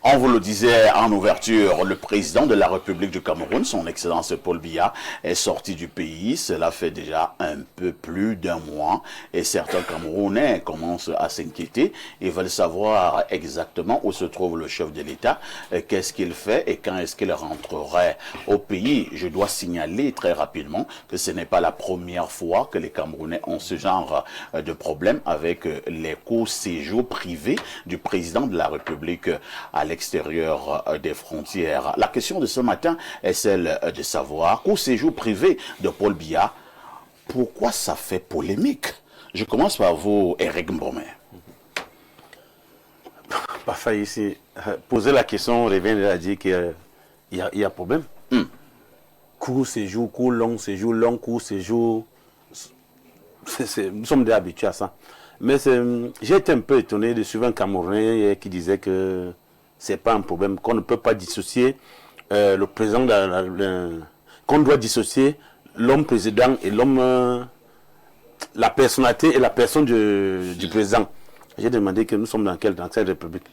On vous le disait en ouverture, le président de la République du Cameroun, son Excellence Paul Biya, est sorti du pays. Cela fait déjà un peu plus d'un mois et certains Camerounais commencent à s'inquiéter et veulent savoir exactement où se trouve le chef de l'État, qu'est-ce qu'il fait et quand est-ce qu'il rentrerait au pays. Je dois signaler très rapidement que ce n'est pas la première fois que les Camerounais ont ce genre de problème avec les courts séjours privés du président de la République à l'extérieur des frontières. La question de ce matin est celle de savoir qu'au séjour privé de Paul Biya, pourquoi ça fait polémique? Je commence par vous, Eric Mbomé. Parfois ici, poser la question revient à dire qu'il y a problème. Court séjour, long séjour, court séjour. Nous sommes déjà habitués à ça. Mais j'ai été un peu étonné de suivre un Camerounais qui disait que c'est pas un problème, qu'on ne peut pas dissocier le président, qu'on doit dissocier l'homme président et l'homme, la personnalité et la personne du président. J'ai demandé que nous sommes dans quelle république.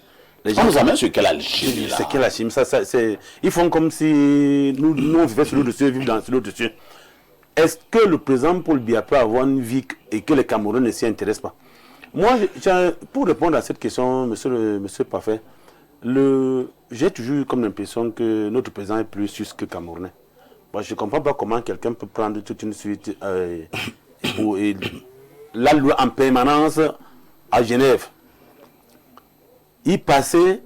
On nous amène sur quelle Algérie là? C'est quelle Algérie? Ils font comme si nous on vivait sur l'eau dessus et vivent sur l'eau dessus. Est-ce que le président Paul Biya peut avoir une vie et que les Camerounais ne s'y intéressent pas? Moi, pour répondre à cette question, monsieur Parfait, j'ai toujours eu comme l'impression que notre président est plus suisse que Camerounais. Moi, je ne comprends pas comment quelqu'un peut prendre toute une suite la loi en permanence à Genève. Il passait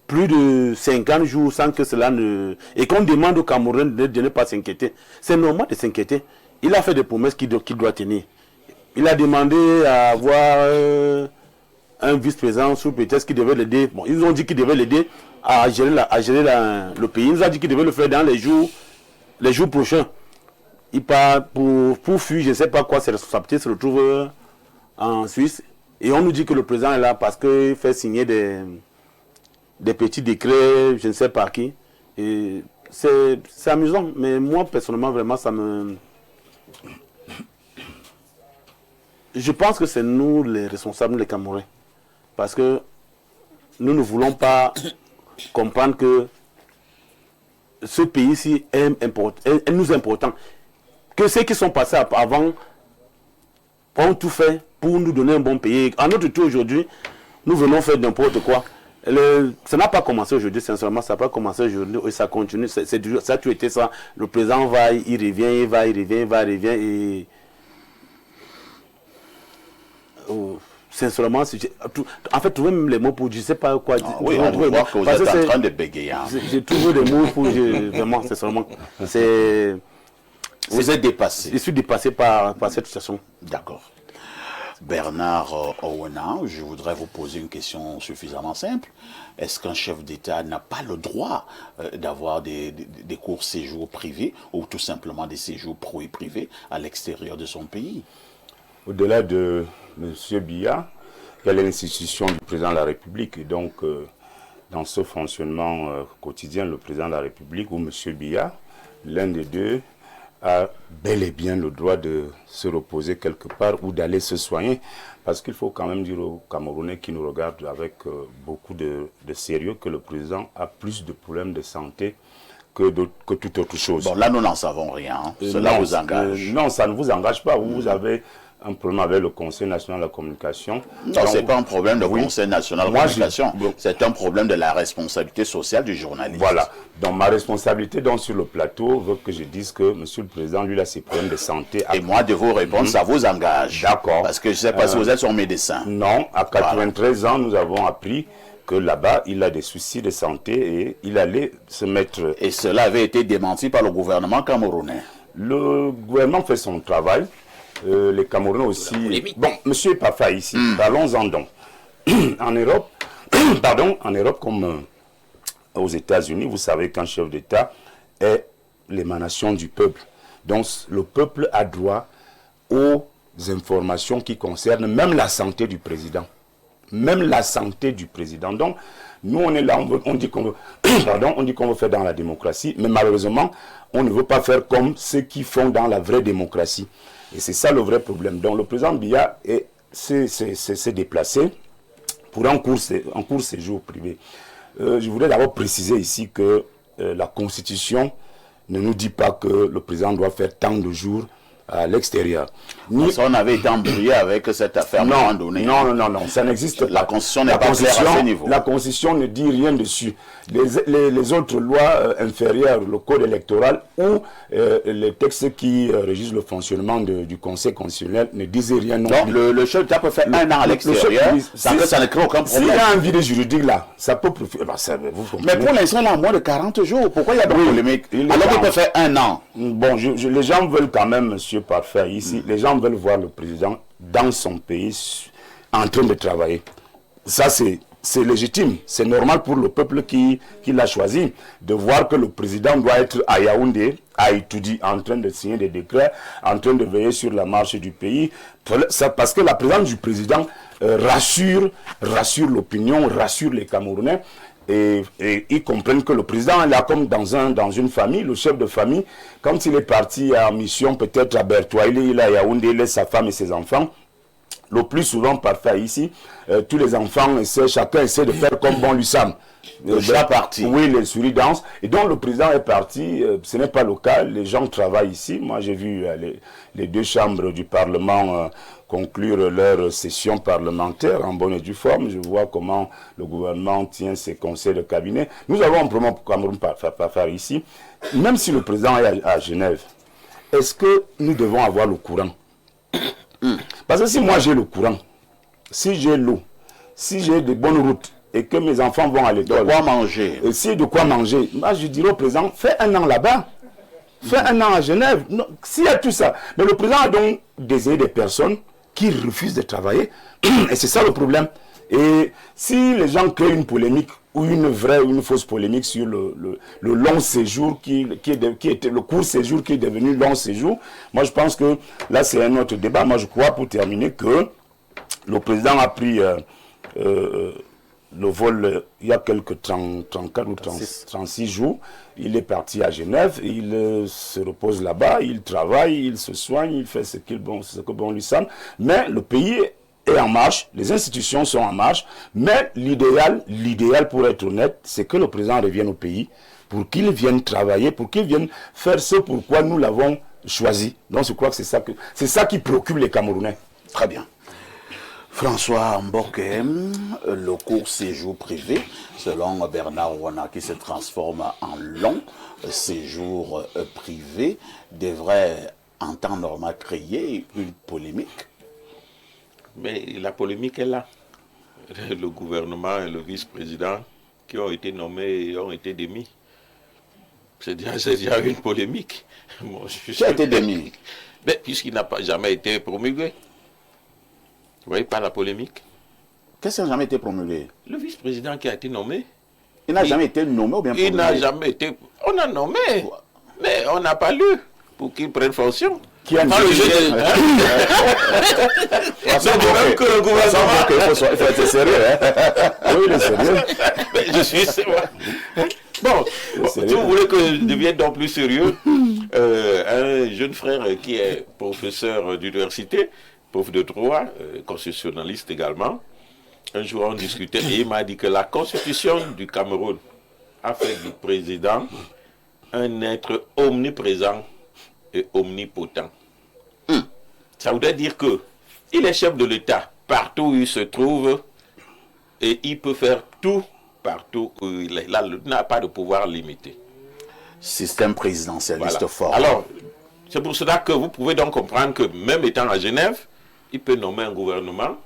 plus de 50 jours sans que cela ne... Et qu'on demande aux Camerounais de ne pas s'inquiéter. C'est normal de s'inquiéter. Il a fait des promesses qu'il doit tenir. Il a demandé à avoir un vice-président sous prétexte qui devait l'aider. Bon, ils ont dit qu'il devait l'aider à gérer le pays. Il nous a dit qu'il devait le faire dans les jours prochains. Il part pour fuir, je ne sais pas quoi, ses responsabilités se retrouvent en Suisse. Et on nous dit que le président est là parce qu'il fait signer des petits décrets, je ne sais pas qui. Et c'est amusant, mais moi, personnellement, vraiment, ça me... Je pense que c'est nous, les responsables, les Camerounais. Parce que nous ne voulons pas comprendre que ce pays-ci est nous important. Que ceux qui sont passés avant ont tout fait pour nous donner un bon pays. À notre tour aujourd'hui, nous venons faire n'importe quoi. Ça n'a pas commencé aujourd'hui, sincèrement, ça n'a pas commencé aujourd'hui et ça continue. Ça a toujours été ça. Le président va, il revient, il va, il revient, il va, il revient et... sincèrement, en fait, trouver même les mots pour, je ne sais pas quoi dire. Oui, on voit que vous êtes en train de bégayer. J'ai trouvé des mots pour, vraiment, sincèrement, vous êtes dépassé. Je suis dépassé par cette situation. D'accord. Bernard Owena, je voudrais vous poser une question suffisamment simple. Est-ce qu'un chef d'État n'a pas le droit d'avoir des courts séjours privés ou tout simplement des séjours pro et privés à l'extérieur de son pays? Au-delà de M. Biya, il y a l'institution du président de la République. Et donc, dans ce fonctionnement quotidien, le président de la République ou M. Biya, l'un des deux, a bel et bien le droit de se reposer quelque part ou d'aller se soigner. Parce qu'il faut quand même dire aux Camerounais qui nous regardent avec beaucoup de sérieux que le président a plus de problèmes de santé que toute autre chose. Bon, là, nous n'en savons rien. Cela vous engage? Non, ça ne vous engage pas. Vous avez un problème avec le Conseil national de la communication. Non, ce n'est pas un problème de Conseil national de la communication. C'est un problème de la responsabilité sociale du journaliste. Voilà. Donc, ma responsabilité sur le plateau veut que je dise que M. le Président, lui, a ses problèmes de santé. Et moi, de vous répondre, ça vous engage. D'accord. Parce que je ne sais pas si vous êtes son médecin. Non, à 93 ans, nous avons appris que là-bas, il a des soucis de santé et il allait se mettre... Et cela avait été démenti par le gouvernement camerounais. Le gouvernement fait son travail. Les Camerounais aussi... Bon, monsieur Pafa ici, parlons-en donc. En Europe, comme aux États-Unis, vous savez qu'un chef d'État est l'émanation du peuple. Donc, le peuple a droit aux informations qui concernent même la santé du président. Même la santé du président. Donc, nous, on est là, on dit qu'on veut, on dit qu'on veut faire dans la démocratie, mais malheureusement, on ne veut pas faire comme ceux qui font dans la vraie démocratie. Et c'est ça le vrai problème. Donc, le président Biya s'est déplacé pour un court séjour privé. je voudrais d'abord préciser ici que la Constitution ne nous dit pas que le président doit faire tant de jours à l'extérieur. Parce qu'on avait été embrouillé avec cette affaire à un moment donné. Non, ça n'existe pas. La Constitution n'est pas claire à ce niveau. La Constitution ne dit rien dessus. Les autres lois inférieures, le code électoral ou les textes qui régissent le fonctionnement du Conseil constitutionnel ne disent rien non plus. Donc le chef d'État peut faire un an à l'extérieur sans que ça ne crée aucun problème. S'il y a un vide juridique là, ça peut profiter. Mais pour l'instant, là, moins de 40 jours, pourquoi il y a donc polémique? Alors qu'il peut faire un an. Bon, les gens veulent quand même, monsieur Parfait, ici, les gens veulent voir le président dans son pays en train de travailler. Ça, c'est légitime. C'est normal pour le peuple qui l'a choisi de voir que le président doit être à Yaoundé, à Itoudi, en train de signer des décrets, en train de veiller sur la marche du pays. Parce que la présence du président rassure l'opinion, rassure les Camerounais. Et ils comprennent que le président est là comme dans une famille, le chef de famille. Quand il est parti en mission, peut-être à Bertoua, il est à Yaoundé, il laisse sa femme et ses enfants. Le plus souvent, parfait ici, tous les enfants, chacun essaie de faire comme bon lui semble. Déjà parti. Oui, les souris dansent. Et donc le président est parti, ce n'est pas le cas, les gens travaillent ici. Moi j'ai vu les deux chambres du Parlement conclure leur session parlementaire en bonne et due forme. Je vois comment le gouvernement tient ses conseils de cabinet. Nous avons un problème pour Cameroun à faire ici. Même si le président est à Genève, est-ce que nous devons avoir le courant? Parce que si moi j'ai le courant, si j'ai l'eau, si j'ai de bonnes routes et que mes enfants vont à l'école, de quoi manger, et si de quoi manger, moi je dirais au président, fais un an là-bas, fais un an à Genève. S'il y a tout ça, mais le président a donc désigné des personnes qui refusent de travailler, et c'est ça le problème. Et si les gens créent une polémique ou une vraie ou une fausse polémique sur le long séjour qui était le court séjour qui est devenu long séjour, moi je pense que là c'est un autre débat. Moi je crois, pour terminer, que le président a pris le vol il y a quelques 34 ou 36 jours. Il est parti à Genève, il se repose là-bas, il travaille, il se soigne, il fait ce que bon lui semble. Mais le pays est en marche, les institutions sont en marche, mais l'idéal pour être honnête, c'est que le président revienne au pays, pour qu'il vienne travailler, pour qu'il vienne faire ce pourquoi nous l'avons choisi. Donc je crois que c'est ça qui préoccupe les Camerounais. Très bien. François Mboké, le court séjour privé, selon Bernard Ouana, qui se transforme en long séjour privé, devrait en temps normal créer une polémique. Mais la polémique est là. Le gouvernement et le vice-président qui ont été nommés ont été démis. C'est déjà une polémique. Qui a été démis? Puisqu'il n'a jamais été promulgué. Vous voyez pas la polémique? Qu'est-ce qui n'a jamais été promulgué? Le vice-président qui a été nommé. Il n'a jamais été nommé ou bien promulgué? Il n'a jamais été... On a nommé, mais on n'a pas lu pour qu'il prenne fonction. Qui a le jeu de... même que le gouvernement... Il faut être sérieux. Oui, il est sérieux. Je suis sérieux. Bon, si vous voulez que je devienne donc plus sérieux, un jeune frère qui est professeur d'université, prof de droit, constitutionnaliste également, un jour on discutait et il m'a dit que la constitution du Cameroun a fait du président un être omniprésent et omnipotent. Ça voudrait dire que il est chef de l'État partout où il se trouve et il peut faire tout partout où il est. Là, il n'a pas de pouvoir limité. Système présidentialiste fort. Alors, c'est pour cela que vous pouvez donc comprendre que même étant à Genève, il peut nommer un gouvernement,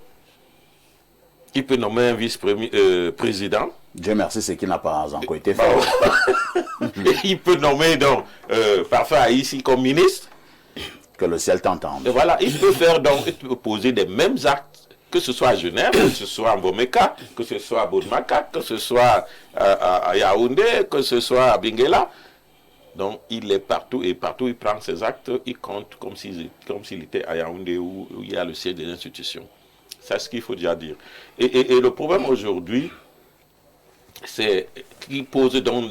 il peut nommer un vice-président. Dieu merci, c'est qui n'a pas encore été fait. Il peut nommer donc parfois ici comme ministre. Que le ciel t'entende. Et voilà, il peut faire donc, il peut poser des mêmes actes, que ce soit à Genève, que ce soit à Mbomeka, que ce soit à Boudmaka, que ce soit à Yaoundé, que ce soit à Benguela. Donc il est partout et partout il prend ses actes, il compte comme s'il était à Yaoundé où il y a le siège des institutions. C'est ce qu'il faut déjà dire. Et le problème aujourd'hui, c'est qui pose donc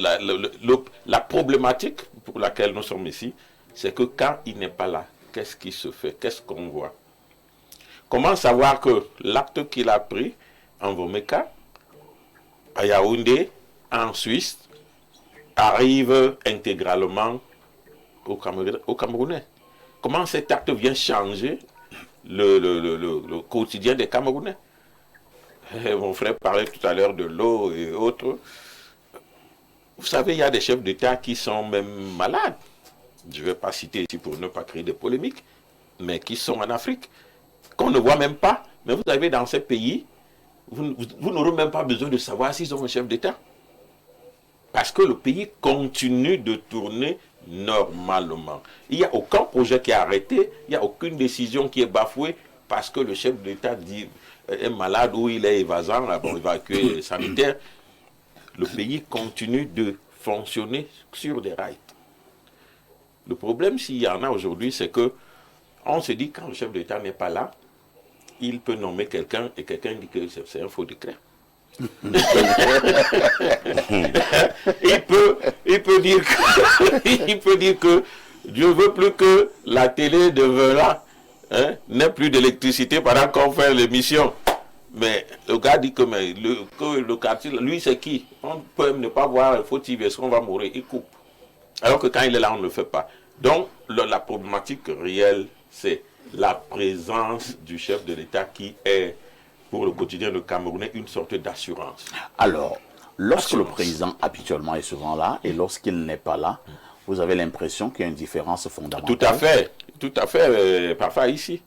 la problématique pour laquelle nous sommes ici, c'est que quand il n'est pas là, qu'est-ce qui se fait? Qu'est-ce qu'on voit? Comment savoir que l'acte qu'il a pris en Vomeka, à Yaoundé, en Suisse arrive intégralement aux Camerounais. Comment cet acte vient changer le quotidien des Camerounais? Mon frère parlait tout à l'heure de l'eau et autres. Vous savez, il y a des chefs d'État qui sont même malades. Je ne vais pas citer ici pour ne pas créer de polémiques, mais qui sont en Afrique, qu'on ne voit même pas. Mais vous avez dans ces pays, vous n'aurez même pas besoin de savoir s'ils ont un chef d'État. Parce que le pays continue de tourner normalement. Il n'y a aucun projet qui est arrêté, il n'y a aucune décision qui est bafouée parce que le chef d'État est malade ou il est évasant, évacué sanitaire. Le pays continue de fonctionner sur des rails. Le problème, s'il y en a aujourd'hui, c'est que on se dit quand le chef d'État n'est pas là, il peut nommer quelqu'un et quelqu'un dit que c'est un faux décret. il peut dire que Dieu veut plus que la télé de Vela n'ait plus d'électricité pendant qu'on fait l'émission. Mais le gars dit que le quartier, lui c'est qui? On peut même ne pas voir fautif, est-ce qu'on va mourir? Il coupe. Alors que quand il est là, on ne le fait pas. Donc la problématique réelle, c'est la présence du chef de l'État qui est pour le quotidien de Camerounais une sorte d'assurance. Alors, lorsque le président habituellement est souvent là et lorsqu'il n'est pas là, vous avez l'impression qu'il y a une différence fondamentale. Tout à fait, parfois ici.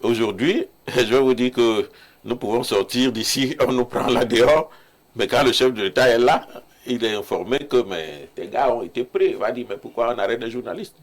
Aujourd'hui, je vais vous dire que nous pouvons sortir d'ici, on nous prend là dehors, mais quand le chef de l'État est là, il est informé que tes gars ont été pris. Il va dire, mais pourquoi on arrête les journalistes?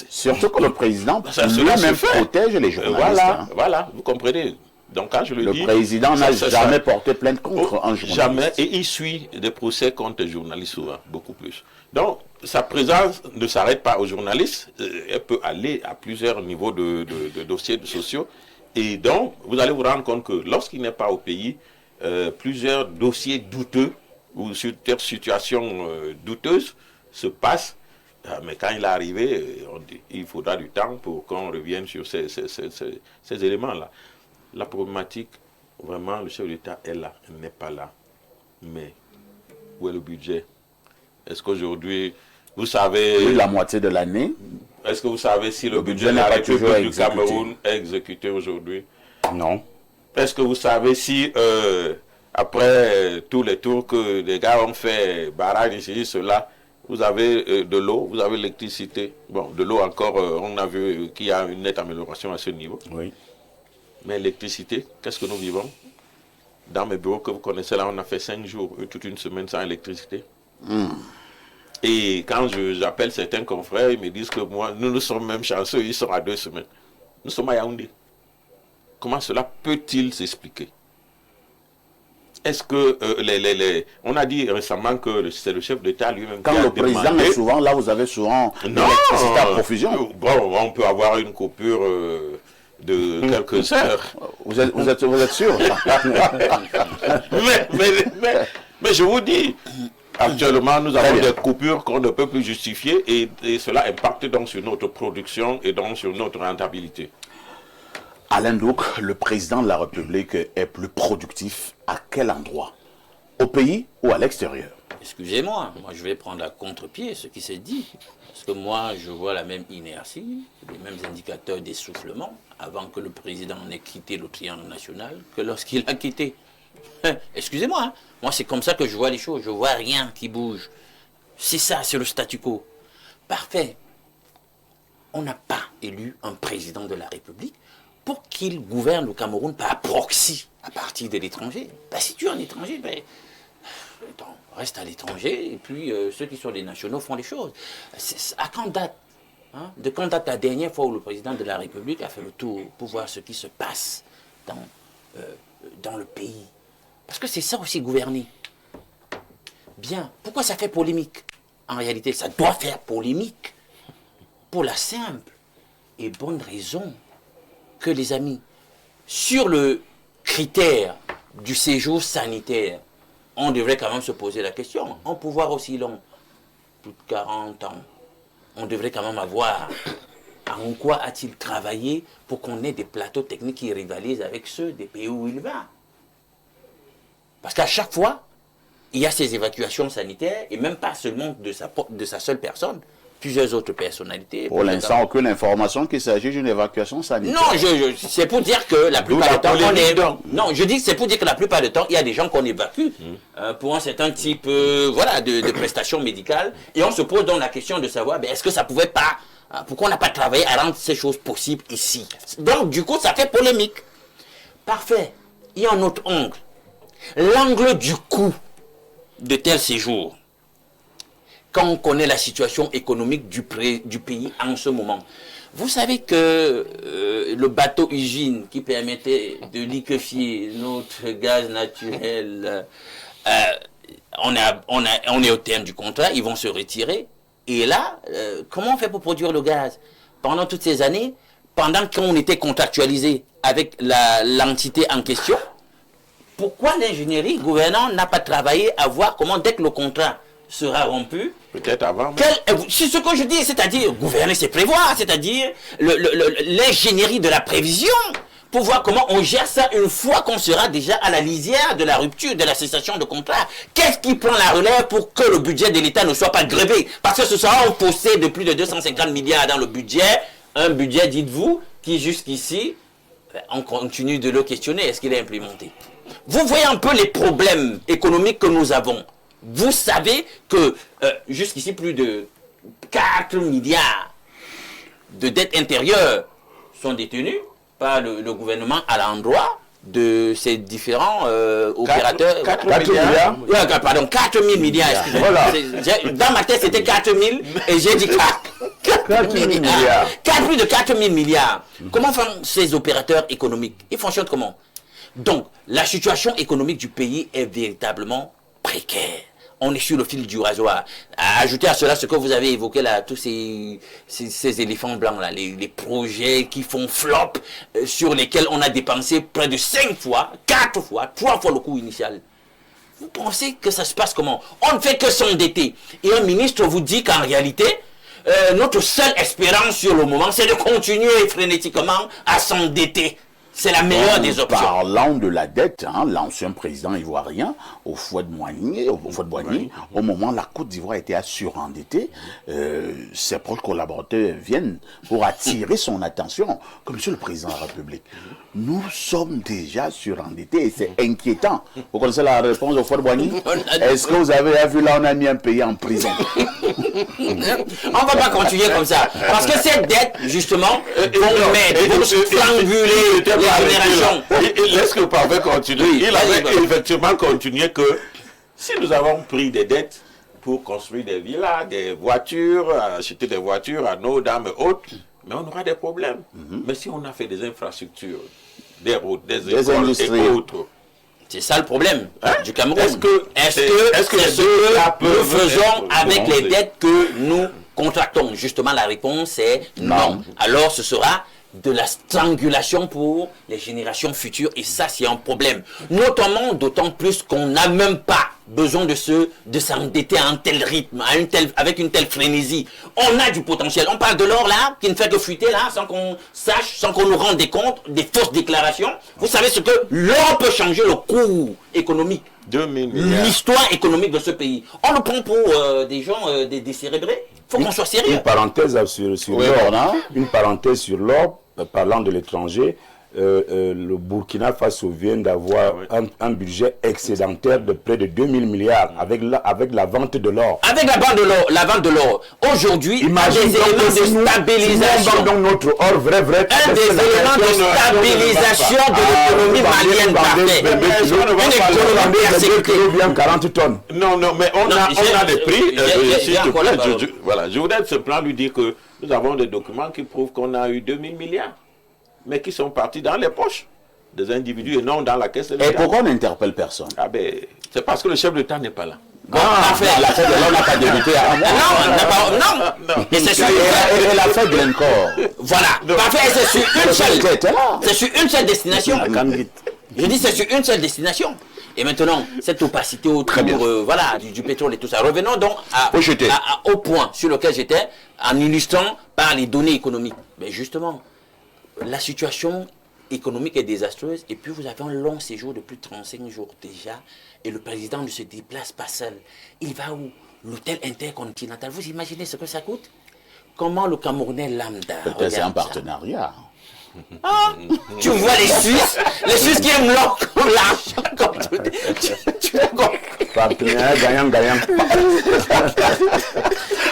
Surtout que le président lui-même protège les journalistes. Voilà, vous comprenez. Donc quand je le dis, président n'a jamais porté plainte contre un journaliste. Jamais, et il suit des procès contre les journalistes souvent, beaucoup plus. Donc sa présence ne s'arrête pas aux journalistes, elle peut aller à plusieurs niveaux de dossiers sociaux. Et donc vous allez vous rendre compte que lorsqu'il n'est pas au pays, plusieurs dossiers douteux ou situations douteuses se passent. Mais quand il est arrivé, il faudra du temps pour qu'on revienne sur ces éléments-là. La problématique, vraiment, le chef d'État est là, il n'est pas là. Mais où est le budget? Est-ce qu'aujourd'hui, vous savez... Oui, la moitié de l'année. Est-ce que vous savez si le budget de la République du Cameroun est exécuté aujourd'hui? Non. Est-ce que vous savez si, après tous les tours que les gars ont fait, barrage ici, cela, vous avez de l'eau, vous avez l'électricité. Bon, de l'eau encore, on a vu qu'il y a une nette amélioration à ce niveau. Oui. Mais l'électricité, qu'est-ce que nous vivons? Dans mes bureaux que vous connaissez là, on a fait 5 jours, toute une semaine sans électricité. Et quand j'appelle certains confrères, ils me disent que moi, nous sommes même chanceux, ils sont à 2 semaines. Nous sommes à Yaoundé. Comment cela peut-il s'expliquer? Est-ce que on a dit récemment que c'est le chef d'État lui-même qui a demandé... Quand le président est souvent là, vous avez souvent l'électricité à profusion. Bon, on peut avoir une coupure de quelques heures. Vous êtes sûr? mais je vous dis, actuellement, nous avons des coupures qu'on ne peut plus justifier et cela impacte donc sur notre production et donc sur notre rentabilité. Alain Douk, le président de la République est plus productif à quel endroit? Au pays ou à l'extérieur? Excusez-moi, moi je vais prendre à contre-pied ce qui s'est dit. Parce que moi je vois la même inertie, les mêmes indicateurs d'essoufflement avant que le président n'ait quitté le triangle national que lorsqu'il a quitté. Excusez-moi, hein. Moi c'est comme ça que je vois les choses, je vois rien qui bouge. C'est ça, c'est le statu quo. Parfait. On n'a pas élu un président de la République pour qu'il gouverne le Cameroun par proxy à partir de l'étranger. Ben, si tu es un étranger, reste à l'étranger et puis ceux qui sont des nationaux font les choses. À quand date de quand date la dernière fois où le président de la République a fait le tour pour voir ce qui se passe dans le pays? Parce que c'est ça aussi gouverner. Bien, pourquoi ça fait polémique? En réalité, ça doit faire polémique pour la simple et bonne raison que les amis, sur le critère du séjour sanitaire, on devrait quand même se poser la question. Un pouvoir aussi long, plus de 40 ans, on devrait quand même avoir en quoi a-t-il travaillé pour qu'on ait des plateaux techniques qui rivalisent avec ceux des pays où il va. Parce qu'à chaque fois, il y a ces évacuations sanitaires, et même pas seulement de sa seule personne, plusieurs autres personnalités. Pour l'instant, aucune information qu'il s'agit d'une évacuation sanitaire. Non, c'est pour dire que la plupart du temps, non, je dis que c'est pour dire que la plupart du temps, il y a des gens qu'on évacue pour un certain type de prestations médicales, et on se pose donc la question de savoir, est-ce que ça pouvait pas, pourquoi on n'a pas travaillé à rendre ces choses possibles ici? Donc, du coup, ça fait polémique. Parfait. Il y a un autre angle. L'angle du coût de tel séjour. Quand on connaît la situation économique du pays en ce moment. Vous savez que le bateau usine qui permettait de liquéfier notre gaz naturel, on est au terme du contrat, ils vont se retirer. Et là, comment on fait pour produire le gaz? Pendant toutes ces années, pendant qu'on était contractualisé avec l'entité en question, pourquoi l'ingénierie gouvernante n'a pas travaillé à voir comment, dès que le contrat sera rompu, peut-être avant. C'est ce que je dis, c'est-à-dire gouverner, c'est prévoir, c'est-à-dire l'ingénierie de la prévision, pour voir comment on gère ça une fois qu'on sera déjà à la lisière de la rupture, de la cessation de contrat. Qu'est-ce qui prend la relève pour que le budget de l'État ne soit pas grévé? Parce que ce sera un fossé de plus de 250 milliards dans le budget, un budget, dites-vous, qui jusqu'ici, on continue de le questionner, est-ce qu'il est implémenté? Vous voyez un peu les problèmes économiques que nous avons. Vous savez que jusqu'ici, plus de 4 milliards de dettes intérieures sont détenues par le gouvernement à l'endroit de ces différents opérateurs. 4 milliards. Pardon, 4 000 milliards, excusez-moi. Voilà. Dans ma tête, c'était 4 000 et j'ai dit 4 000 milliards. Plus de 4 000 milliards. Comment font ces opérateurs économiques? Ils fonctionnent comment? Donc, la situation économique du pays est véritablement précaire. On est sur le fil du rasoir. Ajoutez à cela ce que vous avez évoqué là, tous ces éléphants blancs là, les projets qui font flop, sur lesquels on a dépensé près de 5 fois, 4 fois, 3 fois le coût initial. Vous pensez que ça se passe comment? On ne fait que s'endetter. Et un ministre vous dit qu'en réalité, notre seule espérance sur le moment, c'est de continuer frénétiquement à s'endetter. C'est la meilleure des options. Parlant de la dette, l'ancien président ivoirien, Houphouët-Boigny, au moment où la Côte d'Ivoire était surendettée, ses proches collaborateurs viennent pour attirer son attention. Comme Monsieur le Président de la République, nous sommes déjà surendettés et c'est inquiétant. Vous connaissez la réponse d'Houphouët-Boigny? Est-ce que vous avez vu là, on a mis un pays en prison? On ne va pas continuer comme ça. Parce que cette dette, justement, vont stranguler les générations. Laisse le parfait continuer. Il avait effectivement continué que si nous avons pris des dettes pour construire des villas, des voitures, acheter des voitures à nos dames et autres, mais on aura des problèmes. Mais si on a fait des infrastructures, des routes, des écoles et autres, c'est ça le problème du Cameroun. Est-ce que c'est ce que nous faisons avec les dettes que nous contractons? Justement, la réponse est non. Alors, ce sera de la strangulation pour les générations futures, et ça, c'est un problème. Notamment, d'autant plus qu'on n'a même pas besoin de s'endetter à un tel rythme, avec une telle frénésie. On a du potentiel. On parle de l'or là, qui ne fait que fuiter là, sans qu'on sache, sans qu'on nous rende des comptes, des fausses déclarations. Vous savez ce que l'or peut changer le cours économique, l'histoire économique de ce pays. On le prend pour des gens décérébrés. Il faut qu'on soit sérieux. Une parenthèse sur l'or. Une parenthèse sur l'or, parlant de l'étranger. Le Burkina Faso vient d'avoir un budget excédentaire de près de 2000 milliards avec la vente de l'or. Avec la vente de l'or. Aujourd'hui, un des éléments de stabilisation. Donc notre or vrai. Un des éléments de stabilisation de l'économie malienne parfait. Une économie bien 40 tonnes. Non, mais on a des prix. Voilà, je voudrais simplement lui dire que nous avons des documents qui prouvent qu'on a eu 2000 milliards. Mais qui sont partis dans les poches des individus et non dans la caisse de l'État. Et pourquoi on n'interpelle personne? C'est parce que le chef de l'État n'est pas là. L'affaire de l'or n'a pas débuté à non. Et c'est sur l'affaire de l'encore. Voilà. Parfait, c'est sur une seule destination. Je dis c'est sur une seule destination. Et maintenant, cette opacité autour du pétrole et tout ça. Revenons donc au point sur lequel j'étais, en illustrant par les données économiques. Mais justement, la situation économique est désastreuse, et puis vous avez un long séjour de plus de 35 jours déjà, et le président ne se déplace pas seul. Il va où? L'hôtel intercontinental. Vous imaginez ce que ça coûte? Comment le Camerounais lambda? Peut-être c'est un partenariat. Ah, tu vois les Suisses qui aiment l'argent comme tu Partenaire gagnant.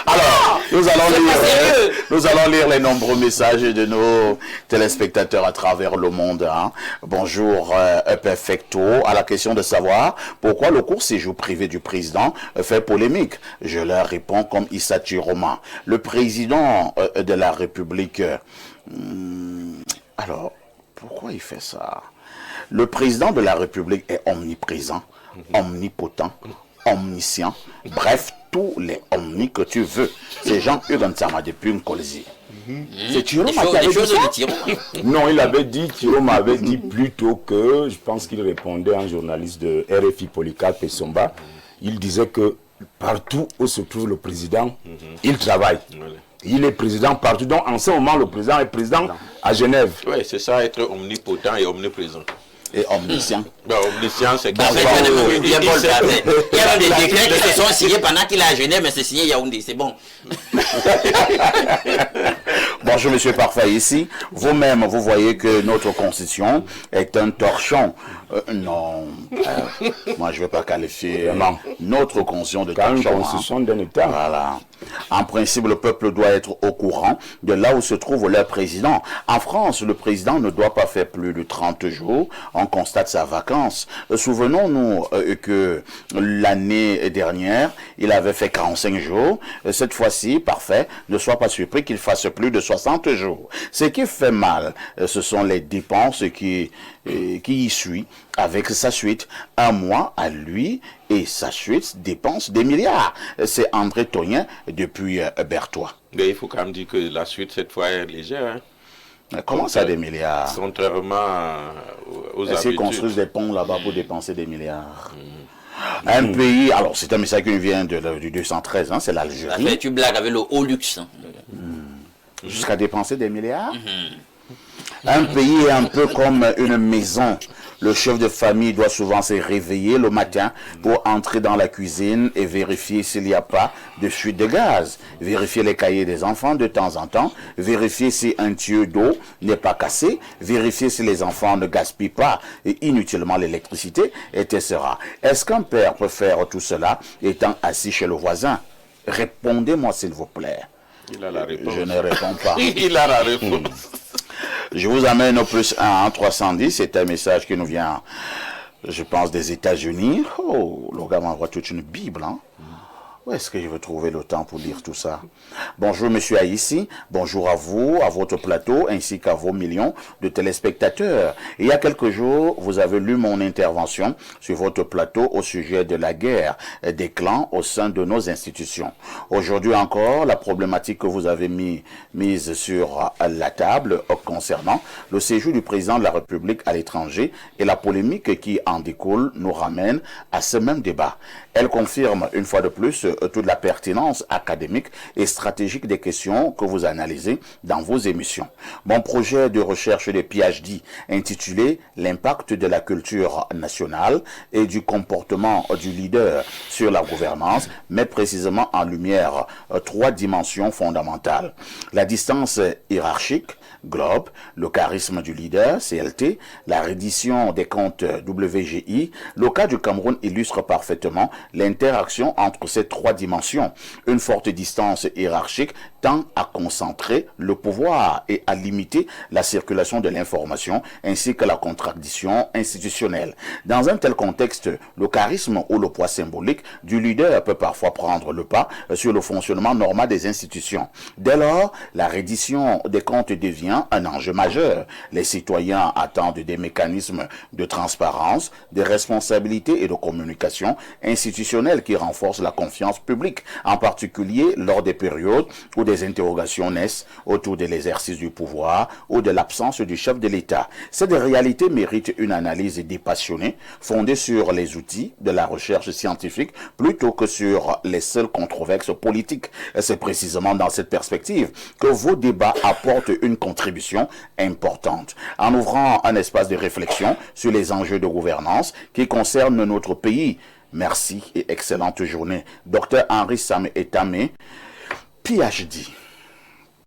Alors, nous allons lire les nombreux messages de nos téléspectateurs à travers le monde. Hein. Bonjour, Perfecto. À la question de savoir pourquoi le court séjour privé du président fait polémique, je leur réponds comme Issa Chiroma. Le président de la République... alors, pourquoi il fait ça? Le président de la République est omniprésent, omnipotent, omniscient, bref, tous les omnis que tu veux. C'est Jean-Hugues Nsama depuis Nkolzi. C'est Thiro qui avait dit ça? Non, il avait dit, Thiro m'avait dit plutôt que, je pense qu'il répondait à un journaliste de RFI, Polycarpe Somba, il disait que partout où se trouve le président, il travaille. Il est président partout. Donc, en ce moment, le président est président à Genève. Oui, c'est ça, être omnipotent et omniprésent. Et omniscient. Omniscient, c'est Il y a des décrets qui se sont signés pendant qu'il est à Genève, mais c'est signé Yaoundé, c'est bon. Bonjour, monsieur Parfait, ici. Vous-même, vous voyez que notre constitution est un torchon. Non, moi je ne vais pas qualifier notre constitution de torchon. Une constitution d'un État. Voilà. En principe, le peuple doit être au courant de là où se trouve leur président. En France, le président ne doit pas faire plus de 30 jours. On constate sa vacance. Souvenons-nous que l'année dernière, il avait fait 45 jours. Cette fois-ci, Parfait, ne sois pas surpris qu'il fasse plus de 60 jours. Ce qui fait mal, ce sont les dépenses qui y suivent avec sa suite. Un mois à lui et sa suite dépense des milliards. C'est André Toyen depuis Berthois. Mais il faut quand même dire que la suite, cette fois, est légère. Hein. Comment ça, des milliards? Contrairement aux habitudes. Ils construisent des ponts là-bas pour dépenser des milliards. Un pays, alors c'est un message qui vient du 213, hein, c'est l'Algérie. Tu blagues avec le haut luxe. Hein. Jusqu'à dépenser des milliards. Un pays est un peu comme une maison. Le chef de famille doit souvent se réveiller le matin pour entrer dans la cuisine et vérifier s'il n'y a pas de fuite de gaz. Vérifier les cahiers des enfants de temps en temps. Vérifier si un tuyau d'eau n'est pas cassé. Vérifier si les enfants ne gaspillent pas inutilement l'électricité, etc. Est-ce qu'un père peut faire tout cela étant assis chez le voisin? Répondez-moi s'il vous plaît. Il a la réponse. Je ne réponds pas. Il a la réponse. Je vous amène au +1 en 310. C'est un message qui nous vient, je pense, des États-Unis. Oh, le gars m'envoie toute une Bible, hein. Où est-ce que je vais trouver le temps pour lire tout ça? Bonjour, monsieur Aïssi. Bonjour à vous, à votre plateau, ainsi qu'à vos millions de téléspectateurs. Il y a quelques jours, vous avez lu mon intervention sur votre plateau au sujet de la guerre des clans au sein de nos institutions. Aujourd'hui encore, la problématique que vous avez mise sur la table concernant le séjour du président de la République à l'étranger et la polémique qui en découle nous ramène à ce même débat. Elle confirme une fois de plus toute la pertinence académique et stratégique des questions que vous analysez dans vos émissions. Mon projet de recherche de PhD intitulé « L'impact de la culture nationale et du comportement du leader sur la gouvernance » met précisément en lumière 3 dimensions fondamentales. La distance hiérarchique, Globe, le charisme du leader, CLT, la reddition des comptes WGI. Le cas du Cameroun illustre parfaitement l'interaction entre ces 3 dimensions. Une forte distance hiérarchique tend à concentrer le pouvoir et à limiter la circulation de l'information ainsi que la contradiction institutionnelle. Dans un tel contexte, le charisme ou le poids symbolique du leader peut parfois prendre le pas sur le fonctionnement normal des institutions. Dès lors, la reddition des comptes devient un enjeu majeur. Les citoyens attendent des mécanismes de transparence, de responsabilité et de communication institutionnelle qui renforcent la confiance séance publique, en particulier lors des périodes où des interrogations naissent autour de l'exercice du pouvoir ou de l'absence du chef de l'État. Cette réalité mérite une analyse dépassionnée, fondée sur les outils de la recherche scientifique plutôt que sur les seules controverses politiques. C'est précisément dans cette perspective que vos débats apportent une contribution importante, en ouvrant un espace de réflexion sur les enjeux de gouvernance qui concernent notre pays. Merci et excellente journée. Dr Henri Sam Etame, PhD.